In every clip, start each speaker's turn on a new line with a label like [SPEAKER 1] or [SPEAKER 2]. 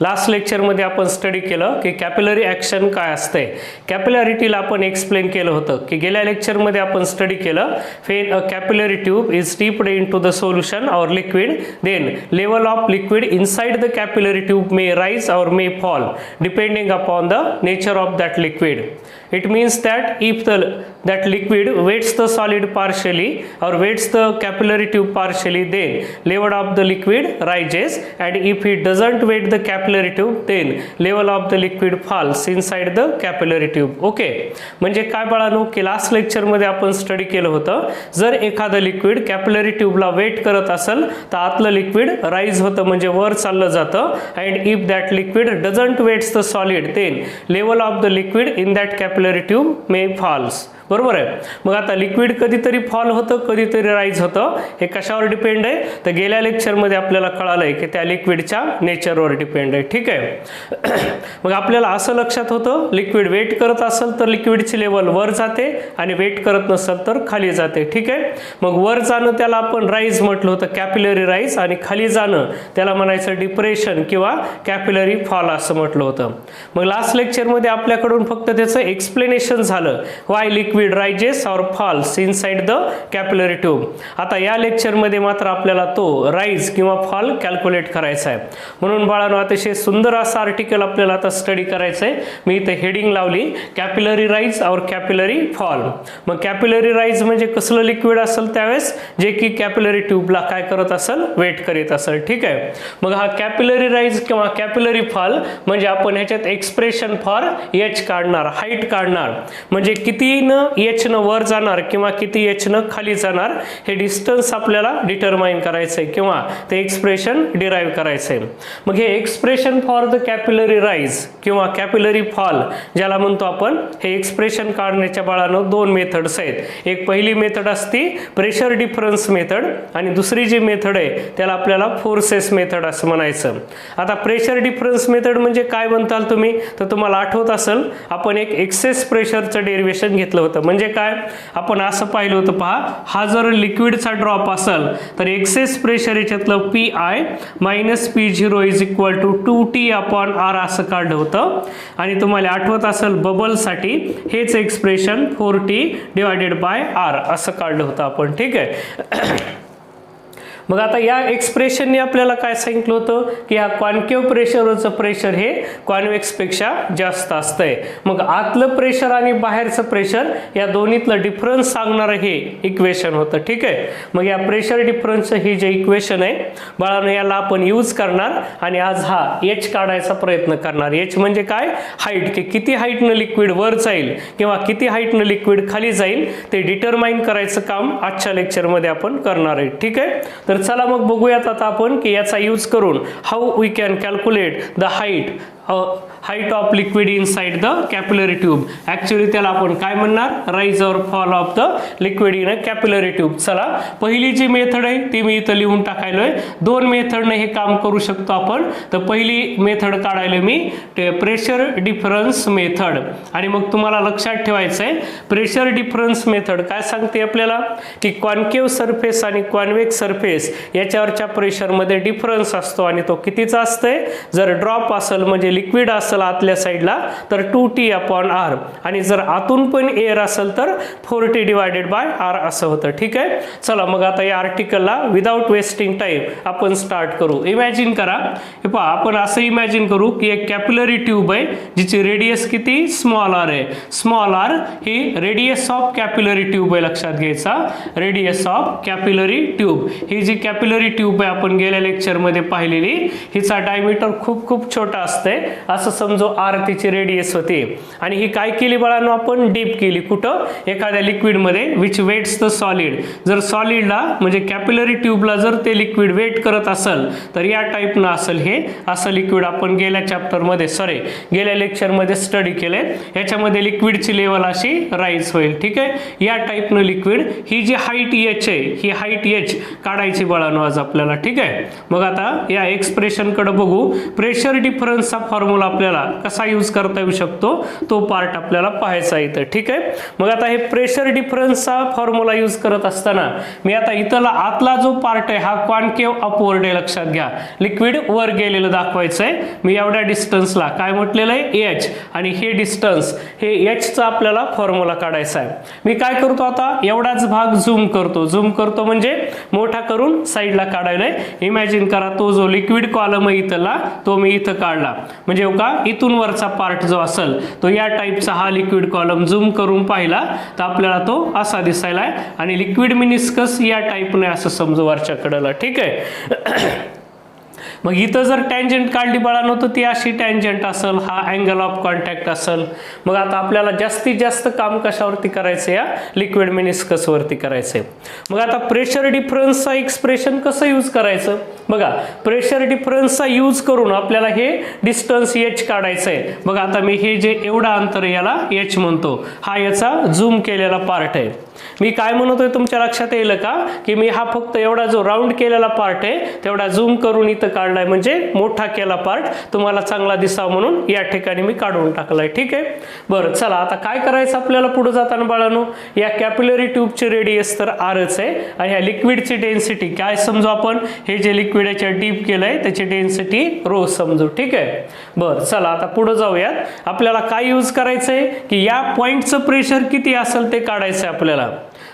[SPEAKER 1] Last लेक्चरमध्ये आपण study केलं की कॅपिलरी ॲक्शन काय असते. कॅपिलॅरिटीला आपण एक्सप्लेन केलं होतं की गेल्या लेक्चरमध्ये आपण स्टडी केलं when a capillary tube is steeped into the solution or liquid, then level of liquid inside the capillary tube may rise or may fall depending upon the nature of that liquid. It means that if that liquid weights the solid partially or weights the capillary tube partially, then level of the liquid rises, and if it doesn't weight the capillary tube, then level of the liquid falls inside the capillary tube. Okay, म्हणजे काय बाळांनो की last लेक्चरमध्ये आपण study केलं होतं, जर एखादं लिक्विड कॅपिलरी ट्यूबला वेट करत असेल तर आतलं लिक्विड राईज होतं म्हणजे वर चाललं जातं. And if that liquid doesn't wets the solid, then level of the liquid in that capillary tube may falls. बरोबर आहे. मग आता लिक्विड कधीतरी फॉल होतं, कधीतरी राईज होतं. हे कशावर डिपेंड आहे तर गेल्या लेक्चरमध्ये आपल्याला कळालंय की त्या लिक्विडच्या नेचरवर डिपेंड आहे. ठीक आहे. मग आपल्याला असं लक्षात होतं लिक्विड वेट करत असेल तर लिक्विडची लेवल वर जाते आणि वेट करत नसेल तर खाली जाते. ठीक आहे. मग वर जाणं त्याला आपण राईज म्हटलं होतं, कॅपिलरी राईज, आणि खाली जाणं त्याला म्हणायचं डिप्रेशन किंवा कॅपिलरी फॉल असं म्हटलं होतं. मग लास्ट लेक्चरमध्ये आपल्याकडून फक्त त्याचं एक्सप्लेनेशन झालं, Y liquid rises or falls inside the capillary tube. आता या लेक्चर मध्ये मात्र आपल्याला तो राईज किंवा फॉल कॅल्क्युलेट करायचा आहे. म्हणून बाळांनो अतिशय सुंदर असं आर्टिकल आपल्याला आता स्टडी करायचं आहे. मी इथे हेडिंग लावली कॅपिलरी राईज और कॅपिलरी फॉल. मग कॅपिलरी राईज म्हणजे कसलं लिक्विड असेल त्यावेळेस जे की कॅपिलरी ट्यूबला काय करत असेल, वेट करीत असेल. ठीक आहे. मग हा कॅपिलरी राईज किंवा कॅपिलरी फॉल म्हणजे आपण ह्याच्यात एक्सप्रेशन फॉर एच काढणार, हाईट काढणार, म्हणजे किती न एच न वर जाणार किंवा किती एच न खाली जाणार हे डिस्टन्स आपल्याला डिटरमाइन करायचं आहे किंवा ते एक्सप्रेशन डिराईव्ह करायचं आहे. मग हे expression for the capillary rise किंवा कॅपिलरी फॉल ज्याला म्हणतो आपण, हे एक्सप्रेशन काढण्याच्या बाळानं दोन मेथड्स आहेत. एक पहिली मेथड असते प्रेशर डिफरन्स मेथड आणि दुसरी जी मेथड आहे त्याला आपल्याला फोर्सेस मेथड असं म्हणायचं. आता प्रेशर डिफरन्स मेथड म्हणजे काय म्हणताल तुम्ही, तर तुम्हाला आठवत असेल आपण एक एक्सेस प्रेशरचं डेरिव्हेशन घेतलं होतं. म्हणजे काय, आपण असं पाहिलं होतं, पहा, हा जर लिक्विडचा ड्रॉप असेल तर एक्सेस प्रेशर याच्यातलं P I minus P zero is equal to 2t upon R असं काढलं होतं. आणि तुम्हाला आठवत असेल बबलसाठी हेच expression 4t divided by R असं काढलं होतं आपण. ठीक आहे. मग आता या एक्सप्रेशनने आपल्याला काय सांगितलं होतं की या कॉन्केव्ह प्रेशरवरचं प्रेशर हे कॉन्व्हेक्स पेक्षा जास्त असतंय. मग आतलं प्रेशर आणि बाहेरचं प्रेशर या दोन्हीतलं डिफरन्स सांगणारं हे इक्वेशन होतं. ठीक आहे. मग या प्रेशर डिफरन्सचं ही जे इक्वेशन आहे बाळांनो याला आपण यूज करणार आणि आज हा एच काढायचा प्रयत्न करणार. एच म्हणजे काय, हाईट, की किती हाईटनं लिक्विड वर जाईल किंवा किती हाईटनं लिक्विड खाली जाईल ते डिटरमाइन करायचं काम आजच्या लेक्चरमध्ये आपण करणार आहे. ठीक आहे. तर चला मग बघूयात आता आपण की याचा यूज करून how we can calculate the height of liquid inside the capillary tube. Actually त्याला आपण काय म्हणणार, राईज और fall of the liquid in a capillary tube. चला, पहिली जी मेथड आहे ती मी इथं लिहून टाकायलोय. दोन मेथडने हे काम करू शकतो आपण. तर पहिली मेथड काढायला मी प्रेशर डिफरन्स मेथड. आणि मग तुम्हाला लक्षात ठेवायचं आहे प्रेशर डिफरन्स मेथड काय सांगते आपल्याला की कॉन्केव्ह सरफेस आणि कॉन्व्हेक्स सरफेस याच्यावरच्या प्रेशरमध्ये डिफरन्स असतो आणि तो कितीचा असतंय, जर ड्रॉप असेल म्हणजे लिक्विड असेल आतल्या साईडला तर 2t अपॉन आर, आणि जर आतून पण एअर असेल तर 4t डिवायडेड बाय आर असं होतं. ठीक आहे. चला मग आता या आर्टिकलला विदाउट वेस्टिंग टाइम आपण स्टार्ट करू. इमॅजिन करा, हे पहा, आपण असं इमॅजिन करू की एक कॅपिलरी ट्यूब आहे जिची रेडियस किती, स्मॉल आर आहे. स्मॉल आर ही रेडियस ऑफ कॅपिलरी ट्यूब आहे, लक्षात घ्यायचा, रेडियस ऑफ कॅपिलरी ट्यूब. ही जी कॅपिलरी ट्यूब आहे आपण गेल्या लेक्चरमध्ये पाहिलेली, हिचा डायमीटर खूप खूप छोटा असते. असं समजू आर तिची रेडियस होती आणि ही काय केली बाळांनो आपण, डीप केली. कुठं, एखाद्या लिक्विड मध्ये विच वेट्स द सॉलिड. जर सॉलिडला म्हणजे कॅपिलरी ट्यूबला जर ते लिक्विड वेट करत असेल तर या टाईपनं असेल हे असं लिक्विड आपण गेल्या चॅप्टरमध्ये गेल्या लेक्चरमध्ये स्टडी केले. याच्यामध्ये लिक्विडची लेवल अशी राईज होईल. ठीक आहे. या टाईपनं लिक्विड, ही जी हाईट एच आहे ही हाईट एच काढायची बाळांनो आज आपल्याला. ठीक आहे. मग आता या एक्सप्रेशन कडे बघू. प्रेशर डिफरन्स फॉर्म्युला आपल्याला कसा यूज करता येऊ शकतो तो पार्ट आपल्याला पाहायचा इथं, ठीक आहे. मग आता हे प्रेशर डिफरन्सचा फॉर्म्युला यूज करत असताना मी आता इथला आतला जो पार्ट आहे हा कॉन्केव्ह अपवर्ड आहे, लक्षात घ्या. लिक्विड वर गेलेलं दाखवायचं आहे. मी एवढ्या डिस्टन्सला काय म्हटलेलं आहे एच, आणि हे डिस्टन्स हे एचचा आपल्याला फॉर्म्युला काढायचा आहे. मी काय करतो आता एवढाच भाग झूम करतो म्हणजे मोठा करून साईडला काढायला. इमॅजिन करा तो जो लिक्विड कॉलम आहे इथला तो मी इथं काढला, म्हणजे का इथून वरचा पार्ट जो असेल तो या टाईपचा हा लिक्विड कॉलम झूम करून पाहिला तर आपल्याला तो असा दिसायला आहे, आणि लिक्विड मिनिस्कस या टाईपने असं समजू वरच्या कडेला, ठीक आहे. मग इथं जर टँजंट काढली बाळांनो तर ती अशी टँजंट असेल, हा अँगल ऑफ कॉन्टॅक्ट असेल. मग आता आपल्याला जास्तीत जास्त काम कशावरती करायचं, या लिक्विड मिनिस्कस वरती करायचंय. मग आता प्रेशर डिफरन्सचा एक्सप्रेशन कसं यूज करायचं बघा. प्रेशर डिफरन्सचा यूज करून आपल्याला हे डिस्टन्स एच काढायचं आहे. बघा आता मी हे जे एवढा अंतर याला एच म्हणतो, हा याचा झूम केलेला पार्ट आहे. मी काय म्हणतोय तुमच्या लक्षात येईल का की मी हा फक्त एवढा जो राऊंड केलेला पार्ट आहे तेवढा झूम करून इथं काढलाय, म्हणजे मोठा केला पार्ट तुम्हाला चांगला दिसावा म्हणून या ठिकाणी मी काढून टाकलाय, ठीक आहे. बरं चला आता काय करायचं आपल्याला पुढे जाताना बाळांनो, या कॅपिलरी ट्यूबचे रेडियस तर आरच आहे, आणि ह्या लिक्विडची डेन्सिटी काय समजू आपण, हे जे लिक्विड याच्या डीप केलंय त्याची डेन्सिटी रो समजू, ठीक आहे. बरं चला आता पुढे जाऊयात. आपल्याला काय यूज करायचंय की या पॉइंटचं प्रेशर किती असेल ते काढायचंय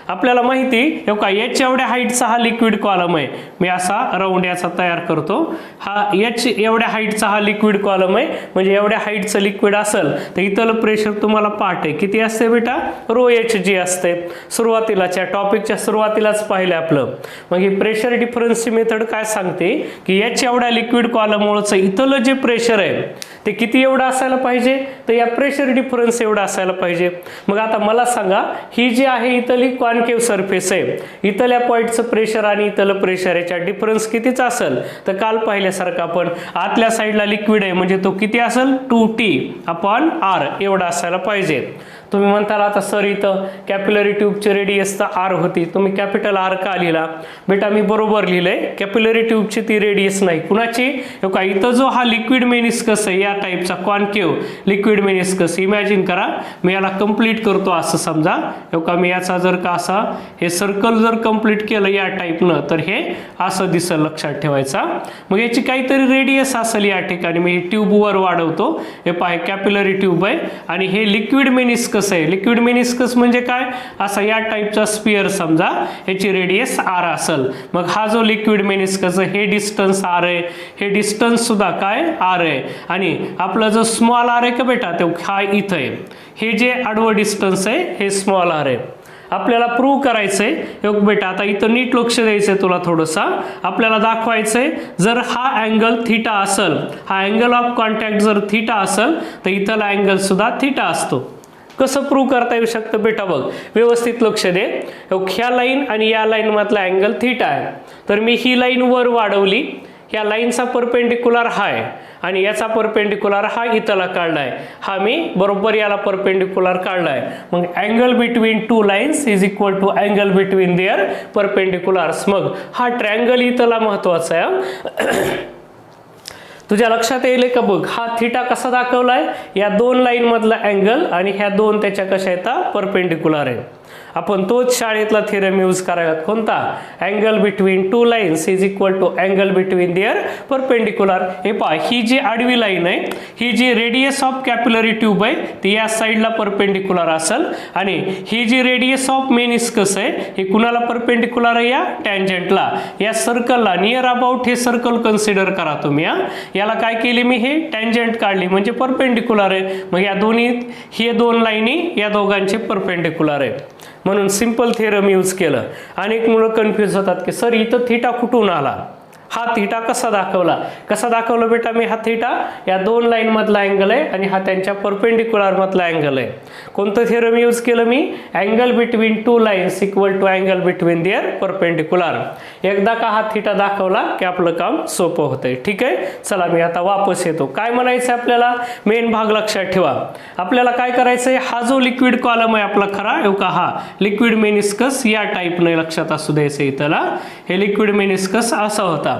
[SPEAKER 1] आपल्याला माहिती हो का, एच एवढ्या हाईटचा हा लिक्विड कॉलम आहे. मी असा राऊंड याचा तयार करतो. हा एच एवढ्या हाईटचा हा लिक्विड कॉलम आहे, म्हणजे एवढ्या हाईटचं लिक्विड असेल तर इथलं प्रेशर तुम्हाला पाठ आहे किती असते बेटा, रो एच जी असते. सुरुवातीलाच्या टॉपिकच्या सुरुवातीलाच पाहिलं आपलं. मग ही प्रेशर डिफरन्सची मेथड काय सांगते की एच एवढ्या लिक्विड कॉलममुळेचं इथलं जे प्रेशर आहे ते किती एवढं असायला पाहिजे, तर या प्रेशर डिफरन्स एवढा असायला पाहिजे. मग आता मला सांगा ही जी आहे इथली कॉन्केव्ह सरफेस आहे, इथल्या पॉईंटचं प्रेशर आणि इथलं प्रेशर याच्या डिफरन्स कितीचा असेल, तर काल पाहिल्यासारखं आपण आतल्या साईडला लिक्विड आहे म्हणजे तो किती असेल 2T/R एवढा असायला पाहिजे. तुम्ही म्हणताल आता सर इथं कॅपिलरी ट्यूबची रेडियस तर आर होती, तुम्ही कॅपिटल आर का लिहिला बेटा, मी बरोबर लिहिलंय. कॅपिलरी ट्यूबची ती रेडियस नाही, कुणाची का इथं जो हा लिक्विड मेनिस्कस आहे या टाईपचा कॉन्केव्ह लिक्विड मेनिस्कस, इमॅजिन करा मी याला कंप्लीट करतो असं समजा. का मी याचा जर का असा हे सर्कल जर कंप्लीट केलं या टाईपनं तर हे असं दिसेल, लक्षात ठेवायचा. मग याची काहीतरी रेडियस असेल या ठिकाणी. मी ट्यूब वर वाढवतो, हे पाय कॅपिलरी ट्यूब आहे आणि हे लिक्विड मेनिस्कस आहे. लिक्विड मेनिस्कस म्हणजे काय, असा या टाईपचा स्पियर समजा, याची रेडियस आर असेल. मग हा जो लिक्विड मेनिस्कस आहे हे डिस्टन्स आर आहे, हे डिस्टन्स सुद्धा काय आर आहे, आणि आपला जो स्मॉल आर आहे का बेटा तो हा इथं आहे. हे जे आडवं डिस्टन्स आहे हे स्मॉल आर आहे. आपल्याला प्रूव्ह करायचंय योग बेटा, आता इथं नीट लक्ष द्यायचंय तुला थोडंसा. आपल्याला दाखवायचंय जर हा अँगल थिटा असेल, हा अँगल ऑफ कॉन्टॅक्ट जर थिटा असेल तर इथला अँगल सुद्धा थिटा असतो. कसं प्रूव्ह करता येऊ शकतं बेटा, बघ व्यवस्थित लक्ष दे. ह्या लाईन आणि या लाईन मधला अँगल थिटा आहे, तर मी ही लाईन वर वाढवली, या लाईनचा परपेंडिक्युलर हा आहे आणि याचा परपेंडिक्युलर हा इथला काढलाय, हा मी बरोबर याला परपेंडिक्युलर काढलाय. मग angle between two lines is equal to angle between their perpendiculars. मग हा ट्रायंगल इथला महत्वाचा आहे. तुझ्या लक्षात येईल का बघ, हा थिटा कसा दाखवलाय, या दोन लाईन मधला अँगल आणि ह्या दोन त्याच्या कशा येतात परपेंडिक्युलर आहे. आपण तोच शाळेतला थेरम यूज करायला, कोणता, angle between two lines is equal to angle between their perpendicular. हे पहा ही जी आडवी लाईन आहे, ही जी रेडियस ऑफ कॅपिलरी ट्यूब आहे ती या साईडला परपेंडिक्युलर असेल, आणि ही जी रेडियस ऑफ मेनिस्कस आहे ही कुणाला परपेंडिक्युलर आहे, या टँजंटला, या सर्कलला. नियर अबाउट हे सर्कल कन्सिडर करा तुम्ही. याला काय केली मी, हे टँजंट काढली म्हणजे परपेंडिक्युलर आहे. मग या दोन्ही हे दोन लाईनी या दोघांचे परपेंडिक्युलर आहे, म्हणून सिंपल थेरम यूज केलं. अनेक मुलं कन्फ्युज होतात की सर इथं थिटा कुठून आला, हा थिटा कसा दाखवला बेटा, मी हा थिटा या दोन लाईन मधला अँगल आहे आणि हा त्यांच्या परपेंडिक्युलर मधला अँगल आहे. कोणतं थेरम यूज केलं मी, angle between two lines equal to angle between their perpendicular. एकदा का हा थिटा दाखवला की आपलं काम सोपं होतंय. ठीक आहे, चला मी आता वापस येतो. काय म्हणायचं आपल्याला, मेन भाग लक्षात ठेवा. आपल्याला काय करायचंय, हा जो लिक्विड कॉलम आहे आपला खरा का, हा लिक्विड मेनिस्कस या टाईपने लक्षात असू द्यायचं इथला. हे लिक्विड मेनिस्कस असा होता.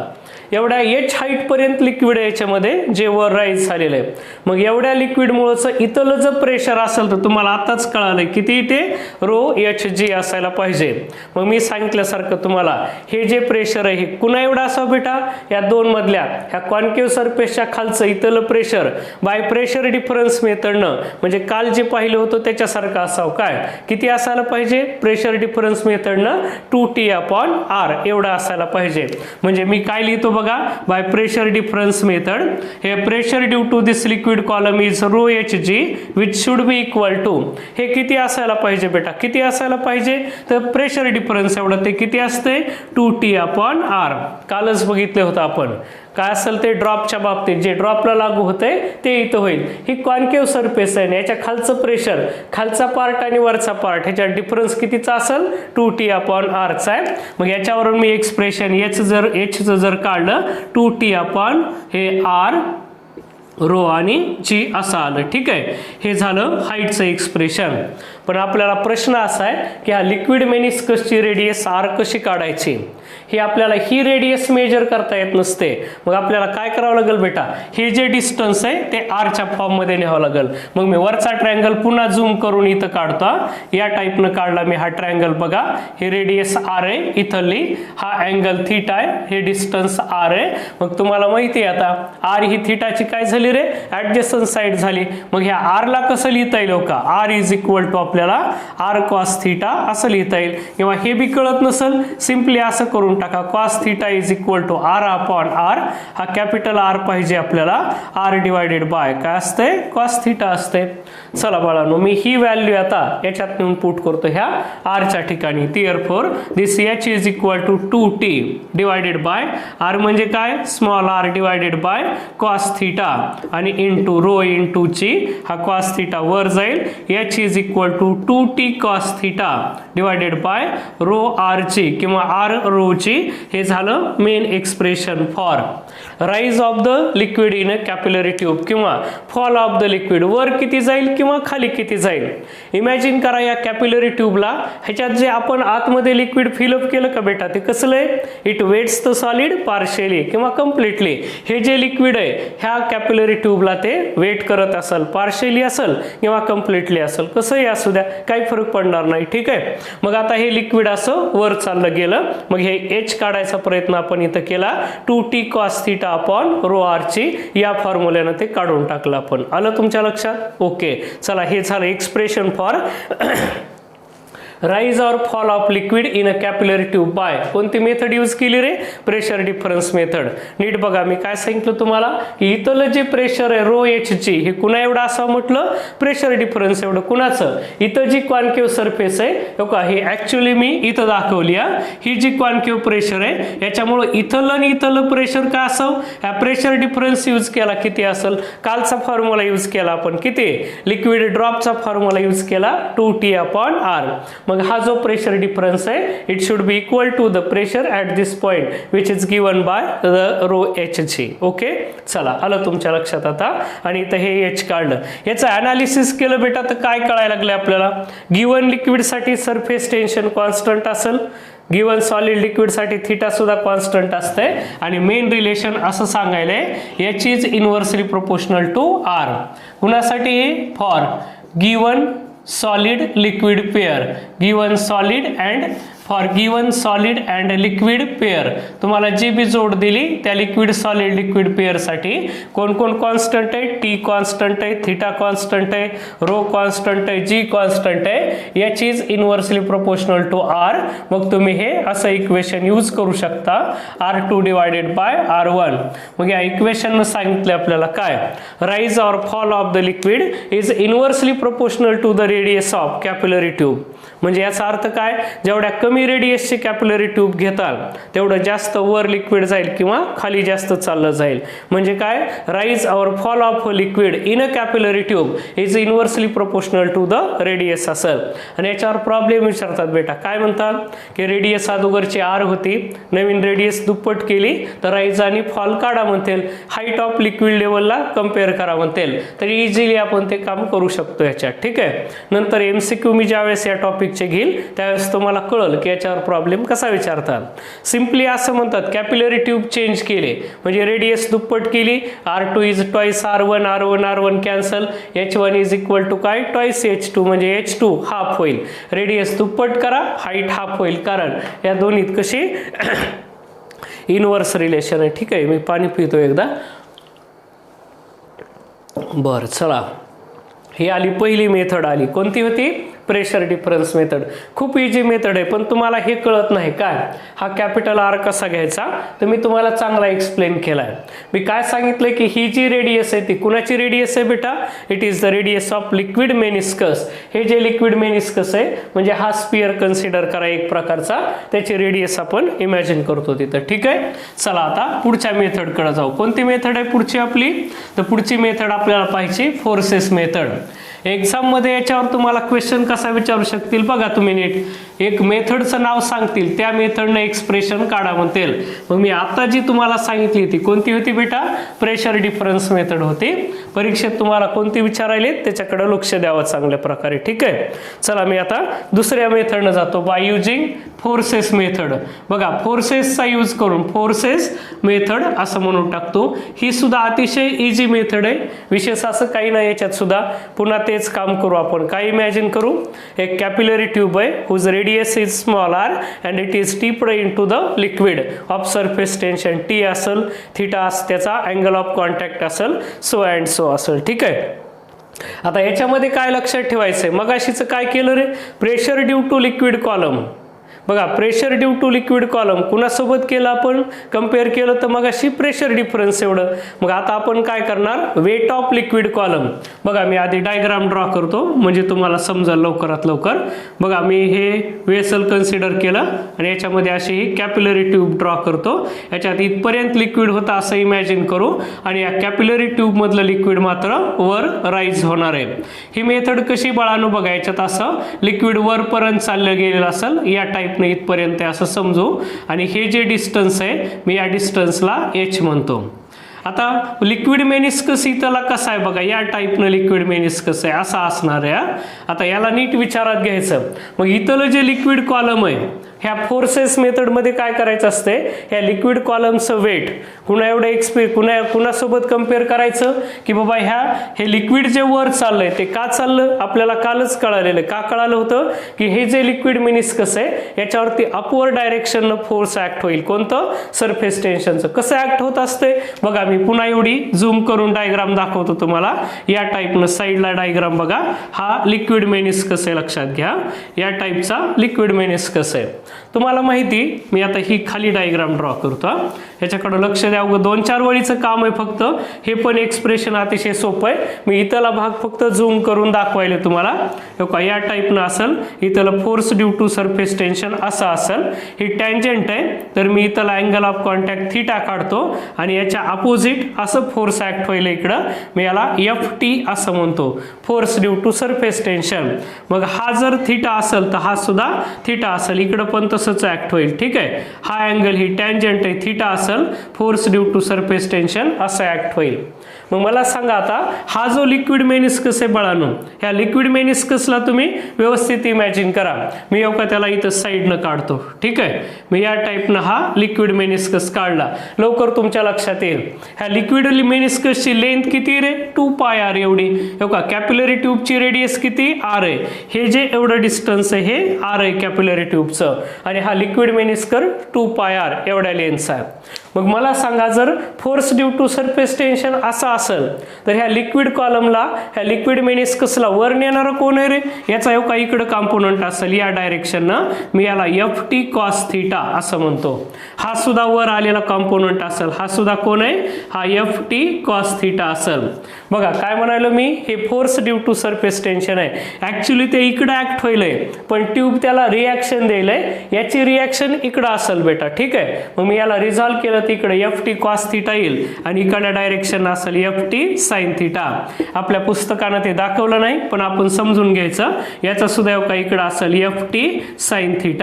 [SPEAKER 1] एवढ्या h हाईट पर्यंत लिक्विड आहे याच्यामध्ये जे वर राईज झालेलं आहे. मग एवढ्या लिक्विडमुळेच इथलं जर प्रेशर असेल तर तुम्हाला आताच कळालं किती ते ρHg असायला पाहिजे. मग मी सांगितल्यासारखं तुम्हाला हे जे प्रेशर आहे हे कुणा एवढा असावं बेटा, या दोन मधल्या ह्या कॉन्केव्ह सरफेसच्या खालचं इथलं प्रेशर बाय प्रेशर डिफरन्स मेथडनं म्हणजे काल जे पाहिलं होतं त्याच्यासारखं असावं. काय किती असायला पाहिजे, प्रेशर डिफरन्स मेथडनं 2T/R एवढा असायला पाहिजे. म्हणजे मी काय लिहितो बघा, बाय प्रेशर डिफरन्स मेथड हे pressure due to this liquid column is ρHg which should be equal to, हे किती असायला पाहिजे बेटा, किती असायला पाहिजे तर प्रेशर डिफरन्स एवढं ते किती असते 2T/R. कालच बघितले होतं आपण काय असेल ते ड्रॉपच्या बाबतीत जे ड्रॉपला लागू होते ते इथं होईल. ही कॉन्केव्ह सरफेस आहे, याच्या खालचं प्रेशर खालचा पार्ट आणि वरचा पार्ट ह्याच्या डिफरन्स कितीचा असेल 2T/R चा आहे. मग याच्यावरून मी एक्सप्रेशन h जर काढलं 2T/R रो आणि जी असं आलं. ठीक आहे, हे झालं हाईटचं एक्सप्रेशन. पण आपल्याला प्रश्न असा आहे की हा लिक्विड मेनिस्कसची रेडियस R कशी काढायची, हे आपल्याला ही रेडियस मेजर करता येत नसते. मग आपल्याला काय करावं लागेल बेटा, हे जे डिस्टन्स आहे ते आरच्या फॉर्ममध्ये न्यावं लागेल. मग मी वरचा ट्रायंगल पुन्हा झूम करून इथं काढतो. या टाईपनं काढला मी हा ट्रायंगल. बघा हे रेडियस R आहे इथली, हा अँगल थीटा आहे, हे डिस्टन्स R आहे. मग तुम्हाला माहिती आहे आता R ही थीटाची काय झाली रे, ऍडजस्टंट साइड झाली. मग ह्या R ला कसं लिहिता येईल का, R इज इक्वल टू आपल्याला R cos थीटा असं लिहिता येईल. किंवा हे बी कळत नसेल सिंपली असं करून टाका, cos theta is equal to R/R. हा कॅपिटल R पाहिजे आपल्याला, R डिवायडेड बाय काय असते cos थीटा असते. चला बाळांनो, मी ही व्हॅल्यू आता याच्यात नेऊन पुट करतो ह्या R च्या ठिकाणी. Therefore this H is equal to 2T divided by R म्हणजे काय, small r divided by cos theta आणि इंटू रो इंटू ची, हा cos थीटा वर जाईल. H is equal to 2T cos theta divided by rho R G किंवा R rho G. हे झालं main expression for rise of the liquid in a capillary tube किंवा fall of the liquid, वर किती जाईल किंवा खाली किती जाईल. इमॅजिन करा या कॅपिलरी ट्यूबला ह्याच्यात जे आपण आतमध्ये लिक्विड फिलअप केलं का बेटा, ते कसलं आहे, it wets the solid partially किंवा कम्प्लिटली. हे जे लिक्विड आहे ह्या कॅपिलरी ट्यूबला ते वेट करत असेल, पार्शियली असेल किंवा कम्प्लिटली असेल, कसंही असू द्या काही फरक पडणार नाही. ठीक आहे, मग आता हे लिक्विड असं वर चाललं गेलं. मग हे H काढायचा प्रयत्न आपण इथं केला, 2T cos theta upon rho R ची, या फॉर्म्युल्यानं ते काढून टाकलं आपण. आलं तुमच्या लक्षात, ओके. चला हे झालं एक्सप्रेशन फॉर राइज और fall of liquid in a capillary tube bye कोणती मेथड यूज केली रे, प्रेशर डिफरन्स मेथड. नीट बघा मी काय सांगितलं तुम्हाला की इथलं जे प्रेशर आहे ρHg हे कुणा एवढं असावं म्हटलं, प्रेशर डिफरन्स एवढं. कुणाचं, इथं जी कॉन्केव्ह सरफेस आहे हो का, ही ऍक्च्युअली मी इथं दाखवली. ही जी कॉन्केव्ह प्रेशर आहे याच्यामुळे इथलं आणि इथलं प्रेशर काय असावं, ह्या प्रेशर डिफरन्स यूज केला किती असेल, कालचा फॉर्म्युला यूज केला आपण किती, लिक्विड ड्रॉपचा फॉर्म्युला यूज केला 2T/R. मग हा जो प्रेशर डिफरन्स आहे it should be equal to the pressure at this point which is given by the ρHg. Okay, चला आलं तुमच्या लक्षात आता. आणि इथं हे H काढलं, याचं अनालिसिस केलं बेटा तर काय कळायला लागलं आपल्याला, गिवन लिक्विड साठी सरफेस टेन्शन कॉन्स्टंट असेल, गिवन सॉलिड लिक्विड साठी थीटा सुद्धा कॉन्स्टंट असते. आणि मेन रिलेशन असं सांगायलंय H is inversely proportional to R. कुणासाठी, for given solid liquid pair, given solid and for given solid and liquid pair. तुम्हाला जी बी जोड दिली त्या लिक्विड सॉलिड लिक्विड पेअर साठी कोण कोण कॉन्स्टंट आहे, T कॉन्स्टंट आहे, थीटा कॉन्स्टंट आहे, रो कॉन्स्टंट आहे, G कॉन्स्टंट आहे. H is inversely proportional to R. मग तुम्ही हे असं इक्वेशन यूज करू शकता, R2 डिवायडेड बाय R1. मग या इक्वेशन सांगितलं आपल्याला काय, राइज और fall of the liquid is inversely proportional to the radius of capillary tube. म्हणजे याचा अर्थ काय, जेवढ्या कमी रेडियसची कॅपिलरी ट्यूब घेताल तेवढं जास्त वर लिक्विड जाईल किंवा खाली जास्त चाललं जाईल. म्हणजे काय, राइज और fall of liquid in a capillary tube is inversely proportional to the radius असेल. आणि याच्यावर प्रॉब्लेम विचारतात बेटा, काय म्हणतात की रेडियस अगोदरची R होती, नवीन रेडियस दुप्पट केली तर राइज आणि फॉल काढा म्हणतील, हाईट ऑफ लिक्विड लेवलला कम्पेअर करा म्हणतील. तर इझिली आपण ते काम करू शकतो याच्यात. ठीक आहे, नंतर MCQ मी ज्यावेळेस या टॉपिकचे घेईल त्यावेळेस तुम्हाला कळेल की याच्यावर प्रॉब्लेम कसा विचारतात. सिम्पली असं म्हणतात कॅपिलरी ट्यूब चेंज केले म्हणजे रेडियस दुप्पट केली, R2 is twice R1, R1 cancel, H1 is equal to काय ट्वाइस H2 म्हणजे H2 हाफ होईल. रेडियस दुप्पट करा, हाईट हाफ होईल, कारण या दोन्हीत कशी इनवर्स रिलेशन आहे. ठीक आहे, मी पाणी पितो एकदा. बरं चला, ही आली पहिली मेथड आली. कोणती होती? Pressure difference method. खूप इझी मेथड आहे, पण तुम्हाला हे कळत नाही काय हा कॅपिटल R कसा घ्यायचा, तर मी तुम्हाला चांगला एक्सप्लेन केला आहे. मी काय सांगितलं की ही जी रेडियस आहे ती कुणाची रेडियस आहे बेटा? It is the radius of liquid meniscus. हे जे लिक्विड मेनिस्कस आहे म्हणजे हा स्पियर कन्सिडर करा एक प्रकारचा, त्याची रेडियस आपण इमॅजिन करतो तिथं. ठीक आहे, चला आता पुढच्या मेथडकडे जाऊ. कोणती मेथड आहे पुढची आपली? तर पुढची मेथड आपल्याला पाहिजे फोर्सेस मेथड. एक्झाममध्ये याच्यावर तुम्हाला क्वेश्चन कसा विचारू शकतील बघा तुम्ही नीट. एक मेथडचं नाव सांगतील, त्या मेथडनं एक्सप्रेशन काढा म्हणतील. मग मी आता जी तुम्हाला सांगितली ती कोणती होती बेटा? प्रेशर डिफरन्स मेथड होती. परीक्षेत तुम्हाला कोणती विचारायले त्याच्याकडे लक्ष द्यावं चांगल्या प्रकारे. ठीक आहे, चला मी आता दुसऱ्या मेथडनं जातो. By using forces method. बघा फोर्सेसचा यूज करून फोर्सेस मेथड असं म्हणून टाकतो. ही सुद्धा अतिशय इझी मेथड आहे, विशेष असं काही नाही याच्यात सुद्धा. पुन्हा तेच काम करू आपण. काय इमॅजिन करू? एक कॅपिलरी ट्यूब आहे whose radius is small r and it is tipped into the liquid of surface tension T असेल, थीटा त्याचा अँगल ऑफ कॉन्टॅक्ट असेल, सो अँड सो असेल. ठीक आहे, आता याच्यामध्ये काय लक्षात ठेवायचंय? मगाशीचं काय केलं रे? Pressure due to liquid column. बघा pressure due to liquid column कुणासोबत केलं आपण? कम्पेअर केलं तर मग अशी प्रेशर डिफरन्स एवढं. मग आता आपण काय करणार? Weight of liquid column. बघा मी आधी डायग्राम ड्रॉ करतो म्हणजे तुम्हाला समजेल लवकरात लवकर. बघा मी हे वेसल कन्सिडर केलं आणि याच्यामध्ये अशी ही कॅपिलरी ट्यूब ड्रॉ करतो. याच्यात इथपर्यंत लिक्विड होता असं इमॅजिन करू आणि या कॅपिलरी ट्यूब मधलं लिक्विड मात्र वर राईज होणार आहे. ही मेथड कशी बाळांनो? बघा याच्यात असं लिक्विड वरपर्यंत चाललं गेलेलं असेल या टाईप इथपर्यंत असं समजू आणि हे जे डिस्टन्स आहे मी या डिस्टन्सला h म्हणतो. आता लिक्विड मेनिस्कस इथला कसा आहे बघा, या टाईपनं लिक्विड मेनिस्कस आहे असा असणार आहे. आता याला नीट विचारात घ्यायचं. मग इथलं जे लिक्विड कॉलम आहे ह्या फोर्सेस मेथडमध्ये काय करायचं असते? ह्या लिक्विड कॉलमचं वेट कुणासोबत कम्पेअर करायचं की बाबा हे लिक्विड जे वर चाललंय ते का चाललं आपल्याला कालच कळालेलं. का कळालं होतं की हे जे लिक्विड मेनिस्कस आहे याच्यावरती अपवर्ड डायरेक्शननं फोर्स ऍक्ट होईल. कोणतं? सरफेस टेन्शनचं. कसं ऍक्ट होत असते बघा, मी पुन्हा एवढी झूम करून डायग्राम दाखवतो तुम्हाला. या टाईपनं साईडला डायग्राम बघा, हा लिक्विड मेनिस्कस आहे लक्षात घ्या. या टाईपचा लिक्विड मेनिस्कस आहे. तुम्हाला माहिती, मी आता ही खाली डायग्राम ड्रॉ करतो. याच्याकडे लक्ष द्या, 2-4 वळीचं काम आहे फक्त. हे पण एक्सप्रेशन अतिशय सोपं आहे. मी इथला भाग फक्त झूम करून दाखवायला तुम्हाला. या टाईपनं असेल, इथलं force due to surface tension असं असेल. ही टँजंट आहे तर मी इथला अँगल ऑफ कॉन्टॅक्ट थीटा काढतो आणि याच्या अपोजिट असं फोर्स ऍक्ट होईल इकडं. मी याला FT असं म्हणतो, force due to surface tension. मग हा जर थीटा असेल तर हा सुद्धा थीटा असेल, इकडं पण तसंच ऍक्ट होईल. ठीक आहे, हा अँगल ही टँजंट आहे थीटा असेल, force due to surface tension असं ऍक्ट होईल. मग मला सांगा आता हा जो लिक्विड मेनिस्कस आहे बाळांनो, ह्या लिक्विड मेनिस्कसला तुम्ही व्यवस्थित इमॅजिन करा. मी त्याला इथं साईडनं काढतो. ठीक आहे, मी या टाईपनं हा लिक्विड मेनिस्कस काढला. लवकर तुमच्या लक्षात येईल. ह्या लिक्विड मेनिस्कसची लेंथ किती रे? 2πr एवढी. कॅपिलरी ट्यूबची रेडियस किती? r आहे. हे जे एवढं डिस्टन्स आहे हे r आहे कॅपिलरी ट्यूबचं आणि हा लिक्विड मेनिस्कर 2πr एवढ्या लेंथचा आहे. मग मला सांगा जर force due to surface tension असं असेल तर ह्या लिक्विड कॉलमला ह्या लिक्विड मेनिस्कसला वर नेणारं कोण आहे रे? याचा इकडं कॉम्पोनंट असेल या डायरेक्शननं. मी याला FT cos थीटा असं म्हणतो. हा सुद्धा वर आलेला कॉम्पोनंट असेल. हा सुद्धा कोण आहे? हा FT cos थीटा असेल. बघा काय म्हणालो मी, हे force due to surface tension आहे. ऍक्च्युली ते इकडे ऍक्ट होईलय पण ट्यूब त्याला रिॲक्शन द्यायलंय. याची रिॲक्शन इकडं असेल बेटा. ठीक आहे, मग मी याला रिझॉल्व केलं केलं तर इकडे ft cos θ येईल आणि इकडल्या डायरेक्शन असेल ft sin θ. आपल्या पुस्तकानं ते दाखवलं नाही पण आपण समजून घ्यायचं. याचा सुद्धा का इकडे असेल ft sin θ.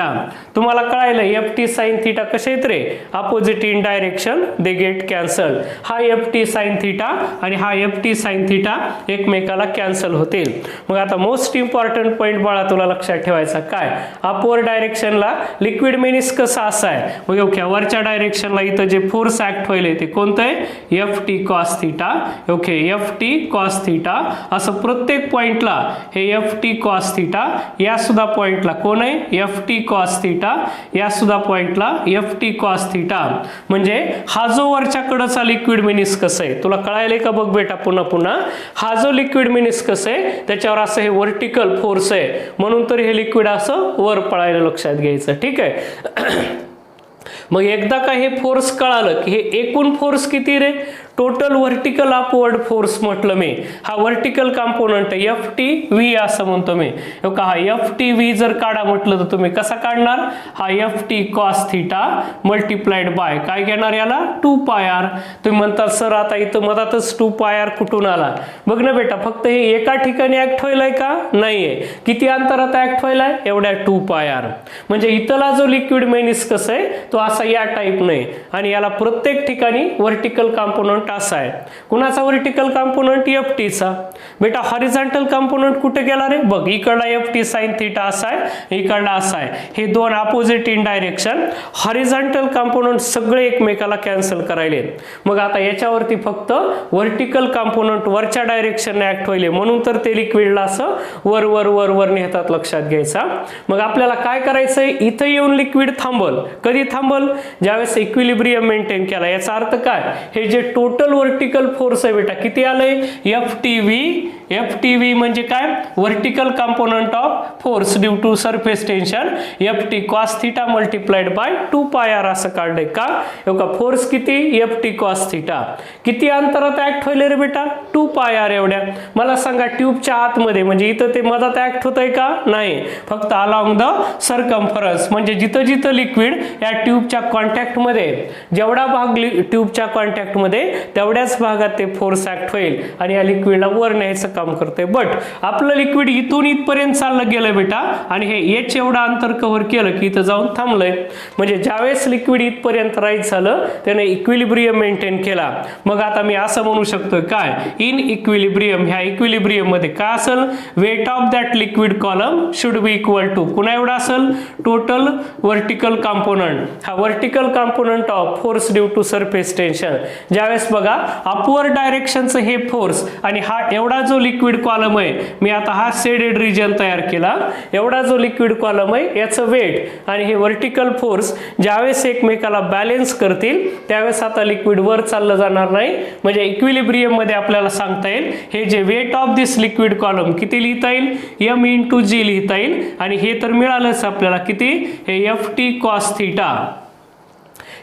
[SPEAKER 1] तुम्हाला कळायलं ft sin θ कसे आहेत रे, opposite in direction they get cancel. हा ft sin θ आणि हा ft sin θ एकमेकाला कॅन्सल होतील. मग आता मोस्ट इम्पॉर्टंट पॉइंट बाळा तुला लक्षात ठेवायचा काय, अपवर डायरेक्शनला लिक्विड मेनिस्कस असा आहे. मग ओके वरच्या डायरेक्शनला इथं जे फोर्स ऍक्ट होईल ते कोणतं आहे, ft cos θ. Okay ft cos θ असं प्रत्येक पॉइंटला हे ft cos θ, या सुद्धा पॉइंटला कोण आहे ft cos θ, या सुद्धा पॉइंटला ft cos θ. म्हणजे हा जो वरच्या कडचा लिक्विड मेनिस्कस आहे तुला कळायले का बघ बेटा पुन्हा पुन्हा. हा जो लिक्विड मेनिस्कस आहे त्याच्यावर असं हे वर्टिकल फोर्स आहे म्हणून तर हे लिक्विड असं वर पळायला लक्षात घ्यायचं. ठीक आहे. मग एकदा का हे फोर्स कळालं की हे एकूण फोर्स किती रे, टोटल वर्टिकल अपवर्ड फोर्स म्हटलं मी. हा वर्टिकल कंपोनंट ft असं म्हणतो मी. का हा ft जर काढा म्हटलं तर तुम्ही कसा काढणार, हा ft cos θ मल्टिप्लाइड बाय काय घेणार याला 2πr. तुम्ही म्हणता सर आता इथं मधातच 2πr कुठून आला. बघ ना बेटा फक्त हे एका ठिकाणी ऍक्ट व्हायलाय का, नाहीये. किती अंतरात ऍक्ट व्हायलाय, एवढ्या 2πr. म्हणजे इथला जो लिक्विड मेनिस्कस आहे तो असा या टाईप नाही आणि याला प्रत्येक ठिकाणी वर्टिकल कंपोनंट असा आहे. कुणाचा वर्टिकल कंपोनंट ft चा. बेटा हॉरिझॉन्टल कंपोनंट कुठे गेला रे, बघ इकडला ft sin θ असा आहे, इकडला असा आहे. हे दोन opposite in direction. Horizontal component सगळे एकमेकाला कॅन्सल करायले. मग आता याच्यावरती फक्त वर्टिकल कंपोनंट वरच्या डायरेक्शनने ऍक्ट होईल म्हणून तर ते लिक्विडला असं वर वर वर वर नेतात, लक्षात घ्यायचा. मग आपल्याला काय करायचंय, इथं येऊन लिक्विड थांबल. कधी थांबल, ज्यावेळेस इक्विलिब्रियम मेंटेन केला. याचा अर्थ काय, हे जे टोटल वर्टिकल फोर्स आहे बेटा किती आलंय ftv म्हणजे काय, vertical component of force due to surface tension ft cos θ multiplied by 2πr असं काढलंय. का फोर्स किती ft cos θ. किती अंतरात ऍक्ट होईल रे बेटा, 2πr एवढ्या. मला सांगा ट्यूबच्या आतमध्ये म्हणजे इथं ते मधात ऍक्ट होतंय का, नाही, फक्त अलॉंग द सर्कम्फरन्स. म्हणजे जिथं जिथं लिक्विड या ट्यूबच्या कॉन्टॅक्ट मध्ये, जेवढा भाग ट्यूबच्या कॉन्टॅक्ट मध्ये तेवढ्याच भागात ते फोर्स ऍक्ट होईल आणि या लिक्विडला वर न्यायचं काम करते. बट आपलं लिक्विड इथून इथपर्यंत चाललं गेलं बेटा आणि हे एच एवढं अंतर कव्हर केलं की इथं जाऊन थांबलंय. म्हणजे ज्यावेळेस लिक्विड इथपर्यंत राईट झालं त्याने इक्विलिब्रियम मेंटेन केला. मग आता मी असं म्हणू शकतो काय, इन इक्विलिब्रियम, ह्या इक्विलिब्रियम मध्ये काय असेल, weight of that liquid column should be equal to पुन्हा एवढा असेल टोटल वर्टिकल कंपोनंट. हा vertical component of force due to surface tension. ज्यावेळेस बघा अपवर्ड डायरेक्शनचं हे फोर्स आणि हा एवढा जो लिक्विड कॉलम आहे, मी आता हा शेडेड रिजन तयार केला, एवढा जो लिक्विड कॉलम आहे याचं वेट आणि हे वर्टिकल फोर्स ज्यावेळेस एकमेकाला बॅलन्स करतील त्यावेळेस आता लिक्विड वर चाललं जाणार नाही. म्हणजे इक्विलिब्रियम मध्ये आपल्याला सांगता येईल हे जे weight of this liquid column किती लिहिता येईल, m × g लिहिता येईल. आणि हे तर मिळालंच आपल्याला किती, हे ft cos θ.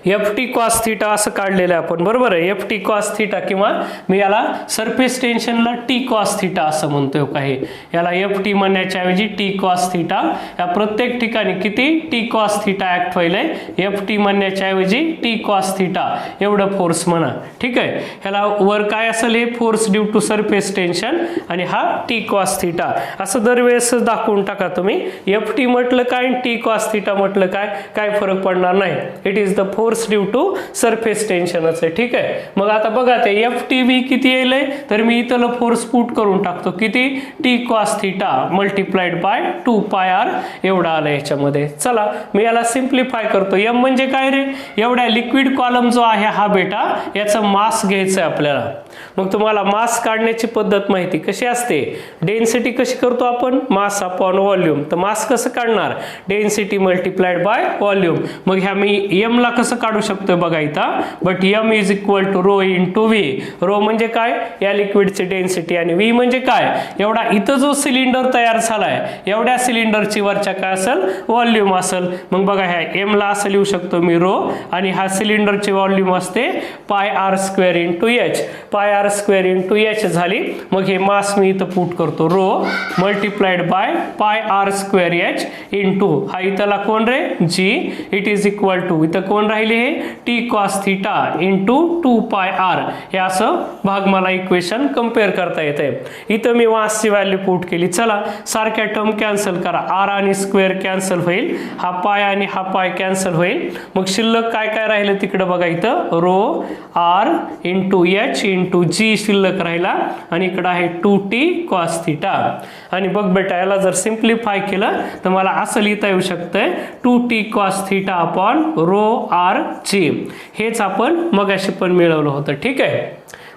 [SPEAKER 1] ft cos θ असं काढलेलं आहे आपण, बरोबर आहे. ft cos θ किंवा मी याला सरफेस टेन्शनला t cos θ असं म्हणतोय काही. याला ft म्हणण्याच्या ऐवजी t cos θ. या प्रत्येक ठिकाणी किती t cos θ ऍक्ट व्हायलंय, ft म्हणण्याच्या ऐवजी t cos θ एवढं फोर्स म्हणा. ठीक आहे. ह्याला वर काय असेल, हे force due to surface tension आणि हा t cos θ असं दरवेळेस दाखवून टाका तुम्ही. ft म्हटलं काय t cos θ म्हटलं काय फरक पडणार नाही. It is the force due to surface टेन्शनच आहे. ठीक आहे. मग आता बघा ते ftv किती येईल, तर मी इथलं फोर्स पुट करून टाकतो किती, t cos θ multiplied by 2πr एवढा आला याच्यामध्ये. चला मी याला सिम्प्लिफाय करतो. m म्हणजे काय रे, एवढ्या लिक्विड कॉलम जो आहे हा बेटा याचं मास घ्यायचं आहे आपल्याला. मग तुम्हाला मास काढण्याची पद्धत माहिती कशी असते, डेन्सिटी कशी करतो आपण, मास अपॉन व्हॉल्यूम. तर मास कसं काढणार, डेन्सिटी मल्टिप्लाइड बाय व्हॉल्यूम. मग ह्या मी m ला कसं काढू शकतो बघा इथं, but m is equal to rho into v. Rho म्हणजे काय, या लिक्विडची डेन्सिटी आणि v म्हणजे काय, एवढा इथं जो सिलेंडर तयार झालाय एवढ्या सिलेंडरची वरच्या काय असेल, व्हॉल्यूम असेल. मग बघा ह्या m ला असं लिहू शकतो मी रो आणि हा सिलेंडरची व्हॉल्यूम असते πr² into h. πr² R square into H झाली. मग हे मास मी इथं पुट करतो, rho multiplied by pi R square H into हा इथला कोण रे G, it is equal to इथं कोण राहिले हे T cos theta into 2 pi R. हे असं भाग मला इक्वेशन कम्पेअर करता येते. इथं मी मासची व्हॅल्यू पुट केली. चला सारख्या टर्म कॅन्सल करा, आर आणि स्क्वेअर कॅन्सल होईल, हा पाय आणि हा पाय कॅन्सल होईल. मग शिल्लक काय काय राहिलं तिकडे बघा, इथं rho R into H into G शिल्लक राहिला आणि इकडं आहे 2t cos थिटा. आणि बघ बेटा याला जर सिम्प्लिफाय केलं तर मला असं लिहिता येऊ शकतंय 2t cos theta upon rho R G. हेच आपण मगाशी पण मिळवलं होतं. ठीक आहे.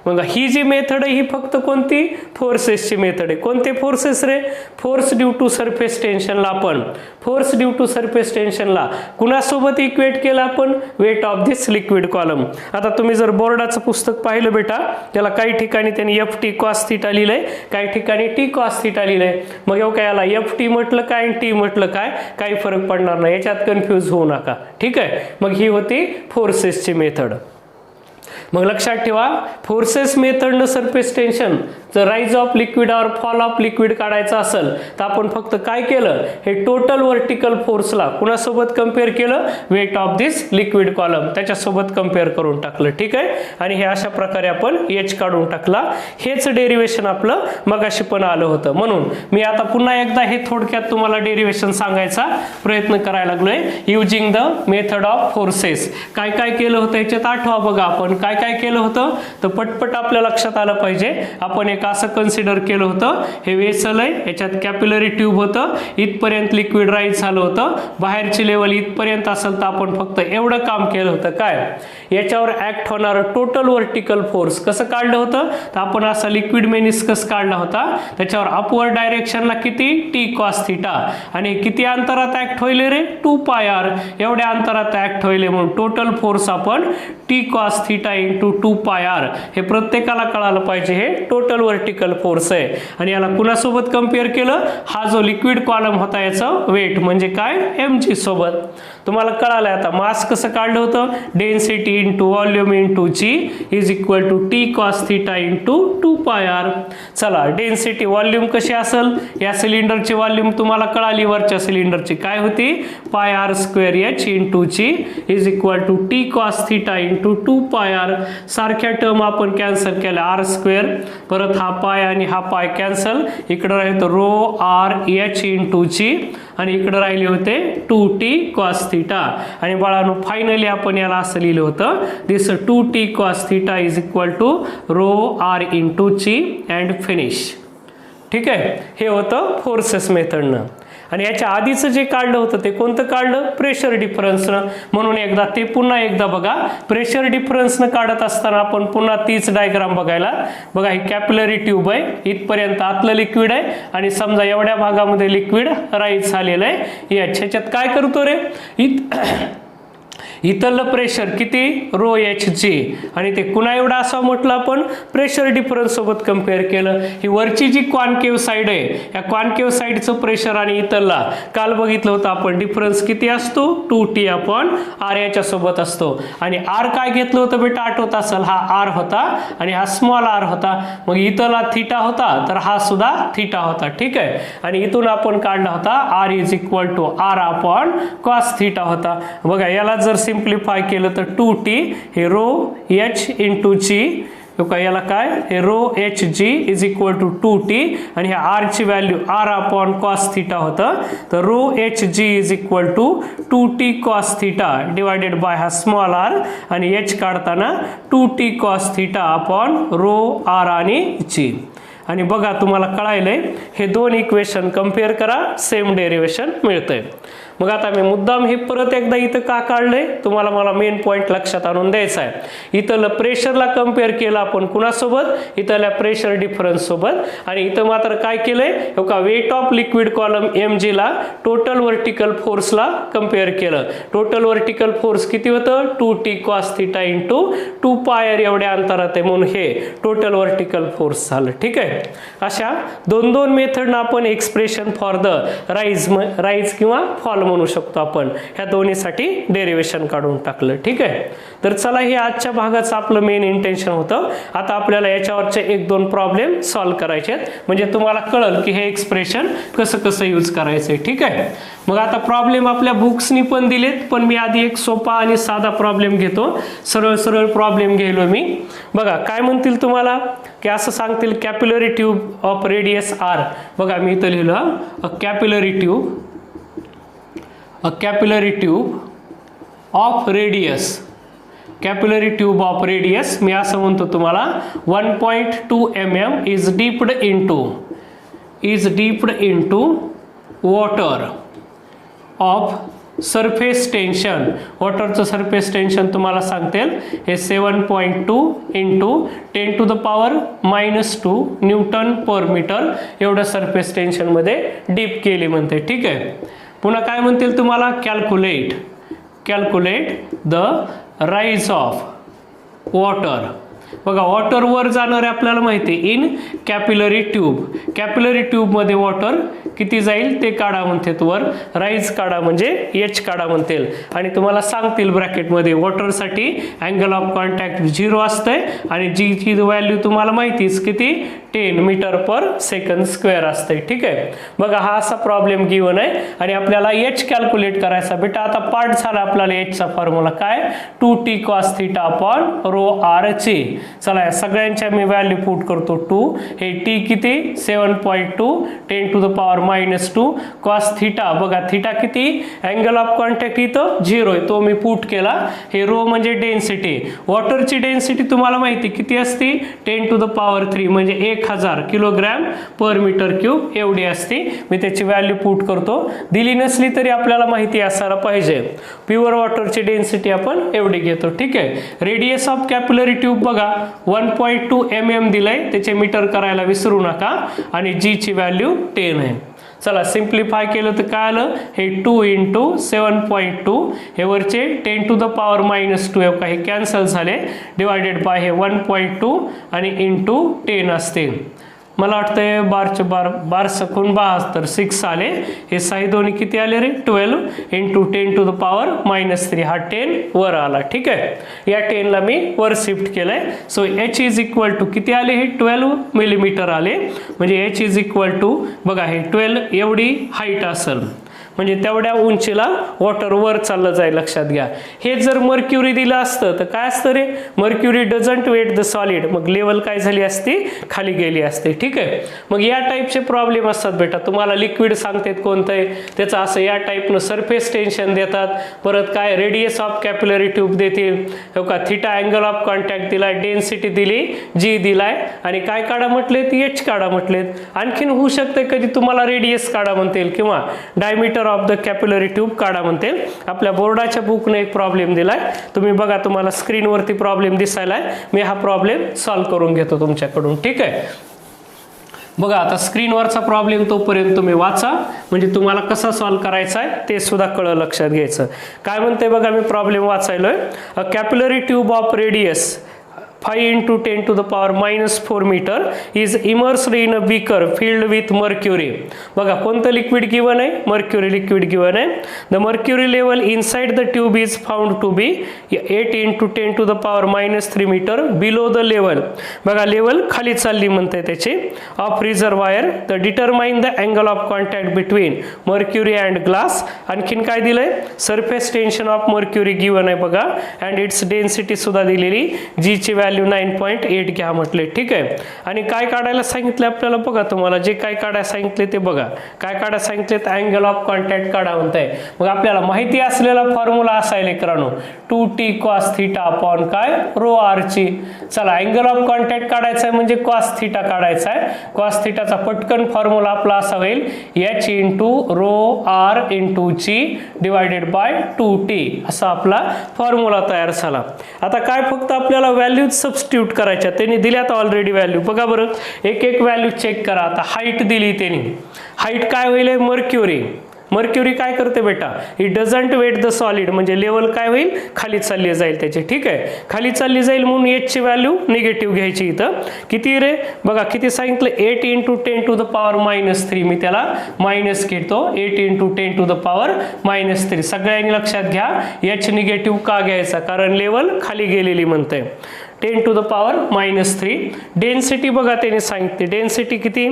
[SPEAKER 1] मग ही जी मेथड आहे ही फक्त कोणती, फोर्सेसची मेथड आहे. कोणते फोर्सेस रे, फोर्स ड्यू टू सरफेस टेन्शनला आपण फोर्स ड्यू टू सरफेस टेन्शनला कुणासोबत इक्वेट केलं आपण, weight of this liquid column. आता तुम्ही जर बोर्डाचं पुस्तक पाहिलं बेटा, त्याला काही ठिकाणी त्यांनी ft cos थिटा लिहिलंय, काही ठिकाणी t cos थिटा लिहिलंय. मग एवढं काय याला ft म्हटलं काय आणि t म्हटलं काय, काही फरक पडणार नाही, याच्यात कन्फ्यूज होऊ नका. ठीक आहे. मग ही होती फोर्सेसची मेथड. मग लक्षात ठेवा, फोर्सेस मेथडनं सरफेस टेन्शन जर राईज ऑफ लिक्विड और फॉल ऑफ लिक्विड काढायचं असेल तर आपण फक्त काय केलं, हे टोटल व्हर्टिकल फोर्सला कुणासोबत कम्पेअर केलं, weight of this liquid column त्याच्यासोबत कम्पेअर करून टाकलं. ठीक आहे. आणि हे अशा प्रकारे आपण एच काढून टाकला. हेच डेरिवेशन आपलं मगाशी पण आलं होतं. म्हणून मी आता पुन्हा एकदा हे थोडक्यात तुम्हाला डेरिवेशन सांगायचा प्रयत्न करायला लागलोय using the method of forces. काय काय केलं होतं याच्यात आठवा बघा. आपण काय काय केलं होतं तर पटपट आपल्या लक्षात आलं पाहिजे. आपण एक असं कन्सिडर केलं होतं, हे वेसल आहे, याच्यात कॅपिलरी ट्यूब होतं, इथपर्यंत लिक्विड राईज झालं होतं, बाहेरची लेवल इथपर्यंत असेल तर आपण फक्त एवढं काम केलं होतं. काय, याच्यावर ऍक्ट होणारं टोटल व्हर्टिकल फोर्स कसं काढलं होतं तर आपण असा लिक्विड मेनिस्कस काढला होता, त्याच्यावर अपवर्ड डायरेक्शनला किती टी कॉस थिटा आणि किती अंतरात ऍक्ट होईल रे 2 पाय आर, एवढ्या अंतरात ऍक्ट होईल. म्हणून टोटल फोर्स आपण T cos theta into 2 pi R, हे प्रत्येकाला कळालं पाहिजे, हे टोटल व्हर्टिकल फोर्स आहे. आणि याला कुणासोबत कम्पेअर केलं, हा जो लिक्विड कॉलम होता याचं वेट म्हणजे काय mg सोबत. तुम्हाला कळालं आता मास कसं काढलं होतं, density into volume into G is equal to T cos theta into 2 pi R. चला डेन्सिटी व्हॉल्यूम कशी असेल, या सिलेंडरची व्हॉल्यूम तुम्हाला कळाली, वरच्या सिलेंडरची काय होती pi R square H into G is equal to T cos theta into 2 pi R. सारख्या टर्म आपण कॅन्सल केल्या, आर स्क्वेअर परत हा पाय आणि हा पाय कॅन्सल, इकडे राहिलं रो आर एच इंटू जी आणि इकडे राहिले होते 2t cos थिटा. आणि बाळांनो फायनली आपण याला असं लिहिलं होतं, this 2t cos theta is equal to rho R into G and finish. ठीक आहे. हे होतं फोर्सेस मेथडनं. आणि याच्या आधीचं जे काढलं होतं ते कोणतं काढलं, प्रेशर डिफरन्सनं. म्हणून एकदा ते पुन्हा एकदा बघा. प्रेशर डिफरन्सनं काढत असताना आपण पुन्हा तीच डायग्राम बघायला. बघा ही कॅपिलरी ट्यूब आहे, इथपर्यंत आतलं लिक्विड आहे आणि समजा एवढ्या भागामध्ये लिक्विड राईज झालेलं आहे. याच्यात काय करतो रे, इथलं प्रेशर किती रो एच जी आणि ते कुणा एवढा असं म्हटलं आपण प्रेशर डिफरन्स सोबत कम्पेअर केलं. ही वरची जी कॉन्केव्ह साइड आहे, या कॉन्केव्ह साइडचं प्रेशर आणि इथला काल बघितलं होतं आपण डिफरन्स किती असतो 2t अपॉन आर याच्या सोबत असतो. आणि आर काय घेतलं होतं बेटा आठवत असेल, हा आर होता आणि हा स्मॉल आर होता. मग इथला थिटा होता तर हा सुद्धा थिटा होता. ठीक आहे. आणि इथून आपण काढला होता R is equal to R upon cos theta होता. बघा याला जर सिम्प्लिफाय केलं तर 2t हे रो एच इंटू जी, याला काय हे rho H G is equal to 2t आणि ह्या आर ची value R upon cos theta होतं. तर rho H G is equal to 2t cos theta divided by हा स्मॉल आर आणि एच काढताना 2t cos theta upon rho R आणि G. आणि बघा तुम्हाला कळायलंय, हे दोन इक्वेशन कम्पेअर करा, सेम डेरिवेशन मिळतंय. मग आता मी मुद्दाम हे परत एकदा इथं का काढलंय, तुम्हाला मला मेन पॉइंट लक्षात आणून द्यायचा आहे. इथलं प्रेशरला कम्पेअर केलं आपण कुणासोबत, इथल्या प्रेशर डिफरन्स सोबत. आणि इथं मात्र काय केलंय, का weight of liquid column mg ला टोटल व्हर्टिकल फोर्सला कम्पेअर केलं. टोटल व्हर्टिकल फोर्स किती होतं 2t cos थिटा इंटू 2 पायर एवढ्या अंतरात आहे, म्हणून हे टोटल व्हर्टिकल फोर्स झालं. ठीक आहे. अशा दोन मेथडनं आपण एक्सप्रेशन फॉर द राईज किंवा फॉल म्हणू शकतो आपण. ह्या दोन्हीसाठी डेरिवेशन काढून टाकलं. ठीक आहे. तर चला हे आजच्या भागाचं आपलं मेन इंटेन्शन होतं. आता आपल्याला याच्यावरचे 1-2 प्रॉब्लेम सॉल्व्ह करायचे आहेत, म्हणजे तुम्हाला कळलं की हे एक्सप्रेशन कसं कसं यूज करायचं आहे. ठीक आहे. मग आता प्रॉब्लेम आपल्या बुक्सनी पण दिलेत, पण मी आधी एक सोपा आणि साधा प्रॉब्लेम घेतो. सरळ सरळ प्रॉब्लेम घेलो मी. बघा काय म्हणतील तुम्हाला की असं सांगतील capillary tube of radius R. बघा मी इथं लिहिलं a capillary tube of radius. Capillary tube of radius मी असं म्हणतो तुम्हाला 1.2 mm is dipped into water of surface tension. वॉटरचं सरफेस टेन्शन तुम्हाला सांगतील हे 7.2 इंटू 10⁻⁻² न्यूटन पर मीटर एवढं सरफेस टेन्शनमध्ये डीप केली म्हणते. ठीक आहे. पुन्हा काय म्हणतील तुम्हाला calculate the rise of water. बघा वॉटर वर जाणार आहे आपल्याला माहिती आहे इन कॅपिलरी ट्यूबमध्ये वॉटर किती जाईल ते काढा म्हणतात. वर राईज काढा म्हणजे एच काढा म्हणतील आणि तुम्हाला सांगतील ब्रॅकेटमध्ये वॉटरसाठी अँगल ऑफ कॉन्टॅक्ट 0 असतंय आणि जी ची व्हॅल्यू तुम्हाला माहितीच किती 10 मीटर पर सेकंड स्क्वेअर असते. ठीक आहे. बघा हा असा प्रॉब्लेम गिवन आहे आणि आपल्याला एच कॅल्क्युलेट करायचा. बेटा आता पार्ट झाला आपल्याला एचचा फॉर्म्युला काय 2t cos θ अपॉन ρr. चला या सगळ्यांच्या मी व्हॅल्यू पुट करतो. 2 हे टी किती 7.2 10⁻⁻² cos θ. बघा थीटा किती अँगल ऑफ कॉन्टॅक्ट इथं 0 आहे तो मी पुट केला. हे रो म्हणजे डेन्सिटी. वॉटरची डेन्सिटी तुम्हाला माहिती किती असते 10⁻³ म्हणजे 1000 किलोग्रॅम पर मीटर क्यूब एवढी असते. मी त्याची व्हॅल्यू पुट करतो. दिली नसली तरी आपल्याला माहिती असायला पाहिजे. प्युअर वॉटरची डेन्सिटी आपण एवढी घेतो. ठीक आहे. रेडियस ऑफ कॅपिलरी ट्यूब बघा 1.2 mm दिलंय, त्याचे मीटर करायला विसरू नका आणि जी ची व्हॅल्यू 10 आहे. चला सिम्प्लिफाय केलं तर काय आलं हे 2 इंटू 7.2 हे वरचे 10⁻⁻² काही कॅन्सल झाले डिवायडेड बाय हे 1.2 आणि इंटू 10 असते. मला वाटतंय 12×12 6 आले. हे 6 दोन्ही किती आले रे 12 इंटू 10⁻⁻³ हा 10 वर आला. ठीक आहे. या 10 ला मी वर शिफ्ट केलंय. So H is equal to किती आले हे 12 मिलीमीटर आले. म्हणजे एच इज इक्वल टू बघा हे 12 एवढी हाईट असेल म्हणजे तेवढ्या उंचीला वॉटर वर चाललं जाईल. लक्षात घ्या. हे जर मर्क्युरी दिलं असतं तर काय असतं रे mercury doesn't wet the solid. मग लेवल काय झाली असती खाली गेली असते. ठीक आहे. मग या टाईपचे प्रॉब्लेम असतात बेटा. तुम्हाला लिक्विड सांगतात कोणतं आहे त्याचं असं या टाईपनं सरफेस टेन्शन देतात. परत काय रेडियस ऑफ कॅपिलरी ट्यूब देतील. हो का थीटा अँगल ऑफ कॉन्टॅक्ट दिलाय, डेन्सिटी दिली जी दिलाय आणि काय काढा म्हटलेत एच काढा म्हटलेत. आणखीन होऊ शकते कधी तुम्हाला रेडियस काढा म्हणतील किंवा diameter of the capillary tube काढा म्हणतील. आपल्या बोर्डाच्या बुकने एक प्रॉब्लेम दिलाय. तुम्ही बघा तुम्हाला स्क्रीनवरती प्रॉब्लेम दिसायलाय. मी हा प्रॉब्लेम सॉल्व्ह करून घेतो तुमच्याकडून. ठीक आहे. बघा आता स्क्रीनवरचा प्रॉब्लेम तोपर्यंत तुम्ही वाचा म्हणजे तुम्हाला कसा सॉल्व्ह करायचा आहे ते सुद्धा कळलं. लक्षात घ्यायचं. काय म्हणते बघा मी प्रॉब्लेम वाचायलोय. A capillary tube of radius 5 into 10⁻⁻4 meter is immersed in a beaker filled with mercury. बघा कोणतं लिक्विड गिवन आहे मर्क्युरी लिक्विड गिवन आहे. The mercury level inside the tube is found to be 8 into 10⁻³ metre below the level. बघा level खाली चालली म्हणते त्याची of reservoir. The determine the angle of contact between mercury and glass. आणखीन काय दिलंय surface tension of mercury given आहे बघा अँड इट्स डेन्सिटी सुद्धा दिलेली जी ची व्हॅल्यू 9.8 घ्या म्हटले. ठीक आहे. आणि काय काढायला सांगितले आपल्याला बघा तुम्हाला जे काय काढायला सांगितले ते बघा काय काढायला सांगितले तर अँगल ऑफ कॉन्टॅक्ट काढा म्हणताय. मग आपल्याला माहिती असलेला फॉर्म्युला असायला लेकरांनो 2t cos θ अपॉन काय ρr ची. चला अँगल ऑफ कॉन्टॅक्ट काढायचा आहे म्हणजे cos θ काढायचा आहे. cos θ चा पटकन फॉर्म्युला आपला असा होईल h इंटू ρr इंटू ची डिवायडेड बाय 2t असा आपला फॉर्म्युला तयार झाला. आता काय फक्त आपल्याला व्हॅल्यू सबस्टिट्यूट करायच्या. त्यांनी दिल्यात ऑलरेडी व्हॅल्यू. बघा बरं एक एक व्हॅल्यू चेक करा. आता हाईट दिली त्यांनी. हाईट काय होईल मर्क्युरी मर्क्युरी काय करते बेटा, it doesn't wet the solid, म्हणजे लेवल काय होईल, खाली चालली जाईल त्याची. ठीक आहे, खाली चालली जाईल म्हणून एच ची व्हॅल्यू निगेटिव्ह घ्यायची. इथं किती रे बघा, किती सांगितलं, 8 × 10⁻³ मी त्याला मायनस घेतो, 8 × 10⁻³ सगळ्यांनी लक्षात घ्या. एच निगेटिव्ह का घ्यायचा, कारण लेवल खाली गेलेली म्हणते. 10⁻³ डेन्सिटी बघा त्याने सांगितले, डेन्सिटी किती,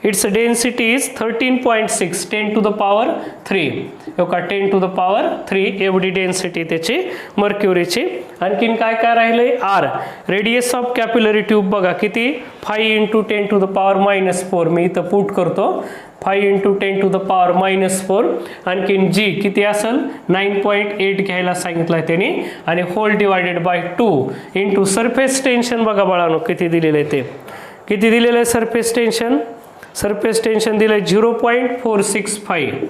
[SPEAKER 1] इट्स डेन्सिटी इज 13.6, 10⁻³ का 10⁻³ एवढी डेन्सिटी त्याची मर्क्युरीची. आणखीन काय काय राहिलंय, R radius of capillary tube बघा किती, 5 × 10⁻⁴ मी इथं पुट करतो, 5 × 10⁻⁴. आणखीन जी किती असेल, 9.8 घ्यायला सांगितलं त्याने, आणि whole divided by 2 into surface tension बघा बाळांनो किती दिलेलं आहे, ते किती दिलेलं आहे सरफेस टेन्शन, सरफेस टेन्शन दिलंय 0.465,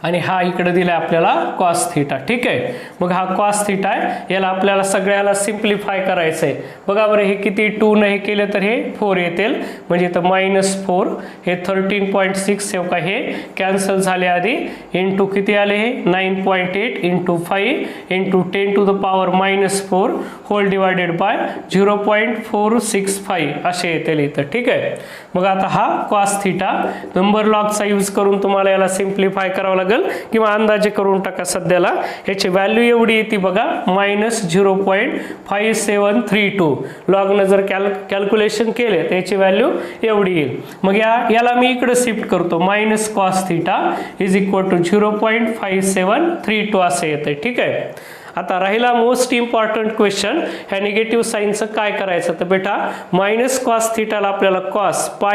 [SPEAKER 1] आणि हा इकडे दिलाय आपल्याला कॉस थीटा. ठीक आहे, मग हा कॉस थीटा आहे, याला आपल्याला सगळ्याला सिम्प्लिफाय करायचं आहे. बघा बरं, हे किती 2 नाही केलं तर हे 4 येतील, म्हणजे इथं -4, हे 13.6 का हे कॅन्सल झाले आधी, इंटू किती आले हे 9.8 into 5 into 10⁻⁻⁴ whole divided by 0.465 असे येतील इथं. ठीक आहे, मग आता हा कॉस थीटा नंबर लॉगचा यूज करून तुम्हाला याला सिम्प्लिफाय करावं लागेल, किंवा अंदाजे करून टाका. सध्याला याची व्हॅल्यू एवढी येते बघा, -0.5732. लॉगनं जर कॅल्क्युलेशन केले तर याची व्हॅल्यू एवढी येईल. मग याला मी इकडे शिफ्ट करतो, -cos θ इज इक्वल टू 0.5732 असे येते. ठीक आहे, आता राहिला मोस्ट इम्पॉर्टंट क्वेश्चन, ह्या निगेटिव्ह साईनचं काय करायचं. तर बेटा -cos θ ला आपल्याला cos π -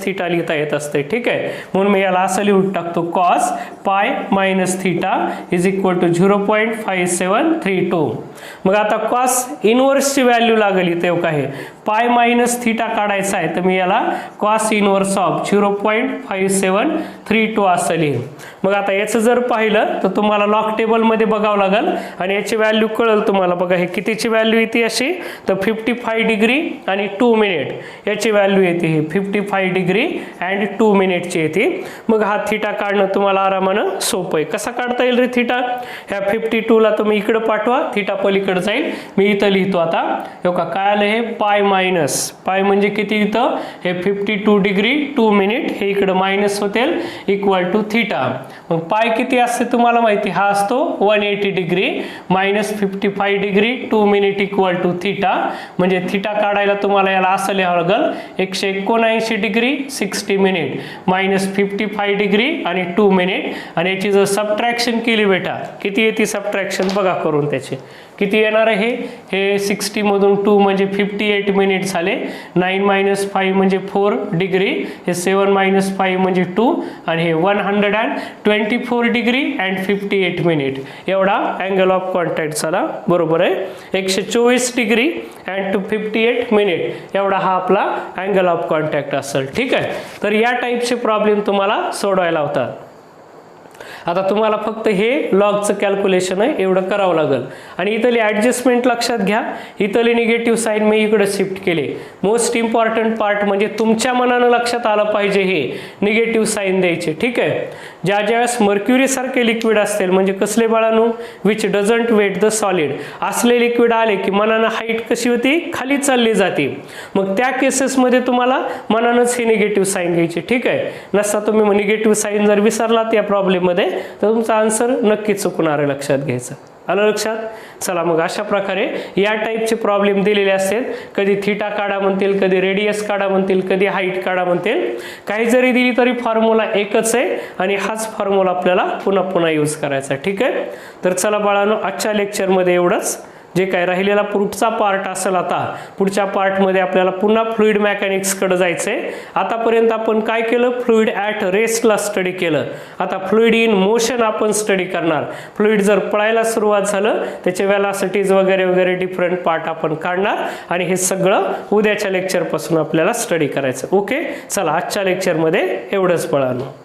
[SPEAKER 1] θ लिहिता येत असते. ठीक आहे, म्हणून मी याला असं लिहून टाकतो, cos π - θ इज इक्वल टू 0.5732. मग आता cos इनवर्सची व्हॅल्यू लागली इथे काय, π - θ काढायचा आहे, तर मी याला cos इनवर्स ऑफ 0.5732 असं लिहिन. मग आता याचं जर पाहिलं तर तुम्हाला लॉग टेबलमध्ये बघावं लागेल, आणि याची व्हॅल्यू कळेल तुम्हाला. बघा हे कितीची व्हॅल्यू येते अशी, तर 55 डिग्री आणि 2 मिनिट याची व्हॅल्यू येते, ही 55 डिग्री अँड 2 मिनिटची येते. मग हा थीटा काढणं तुम्हाला आरामानं सोपं आहे. कसा काढता येईल रे थीटा, ह्या 52ला तुम्ही इकडे पाठवा, थीटा पलीकडे जाईल. मी इथं लिहितो आता, हे का काय आलं, हे पाय म्हणजे किती, इथं हे 52 डिग्री 2 मिनिट हे इकडे मायनस होतील, इक्वल टू थीटा. मग पाय किती असते तुम्हाला माहिती, हा असतो 180 degree -55 degree 2 minute equal to theta. म्हणजे थीटा काढायला तुम्हाला याला असं लिहावं लागेल, 179 डिग्री 60 मिनिट -55 डिग्री आणि 2 मिनिट. आणि याची जर सबट्रॅक्शन केली बेटा, किती येते सबट्रॅक्शन बघा करून, त्याचे किती येणार आहे, हे 60 मधून 2 म्हणजे 58 मिनिट झाले, 9 - 5 म्हणजे 4 डिग्री, हे 7 - 5 म्हणजे 2, आणि हे 124 डिग्री अँड 58 मिनिट एवढा अँगल ऑफ कॉन्टॅक्ट झाला. बरोबर आहे, 124 डिग्री अँड 58 मिनिट एवढा हा आपला अँगल ऑफ कॉन्टॅक्ट असेल. ठीक आहे, तर या टाईपचे प्रॉब्लेम तुम्हाला सोडवायला होतात. आता तुम्हाला फक्त हे लॉगचं कॅल्क्युलेशन आहे एवढं करावं लागेल. आणि इथली ॲडजस्टमेंट लक्षात घ्या, इथली निगेटिव्ह साईन मी इकडे शिफ्ट केले. मोस्ट इम्पॉर्टंट पार्ट म्हणजे तुमच्या मनानं लक्षात आलं पाहिजे हे निगेटिव्ह साईन द्यायचे. ठीक आहे, ज्यावेळेस मर्क्युरी सारखे लिक्विड असतील, म्हणजे कसले बाळांनो, which doesn't wet the solid, असले लिक्विड आले की मनानं हाईट कशी होती, खाली चालली जाते. मग त्या केसेसमध्ये तुम्हाला मनानंच हे निगेटिव्ह साईन घ्यायची. ठीक आहे, नसता तुम्ही निगेटिव्ह साईन जर विसरलात या प्रॉब्लेममध्ये तर तुमचा आन्सर नक्की चुकणार आहे, लक्षात घ्यायचं. आलं लक्षात. चला मग अशा प्रकारे या टाईपचे प्रॉब्लेम दिलेले असतील, कधी थीटा काढा म्हणतील, कधी रेडियस काढा म्हणतील, कधी हाईट काढा म्हणतील. काही जरी दिली तरी फॉर्म्युला एकच आहे, आणि हाच फॉर्म्युला आपल्याला पुन्हा पुन्हा यूज करायचा. ठीक आहे, तर चला बाळांनो, आजच्या लेक्चरमध्ये एवढंच. जे काय राहिलेला पुढचा पार्ट असेल, आता पुढच्या पार्टमध्ये आपल्याला पुन्हा फ्लुइड मेकॅनिक्सकडे जायचं आहे. आतापर्यंत आपण काय केलं, फ्लुइड ॲट रेस्टला स्टडी केलं. आता फ्लुइड इन मोशन आपण स्टडी करणार. फ्लुइड जर पळायला सुरुवात झालं, त्याचे वेलॉसिटीज वगैरे वगैरे डिफरंट पार्ट आपण काढणार, आणि हे सगळं उद्याच्या लेक्चरपासून आपल्याला स्टडी करायचं. ओके, चला आजच्या लेक्चरमध्ये एवढंच बाळांनो.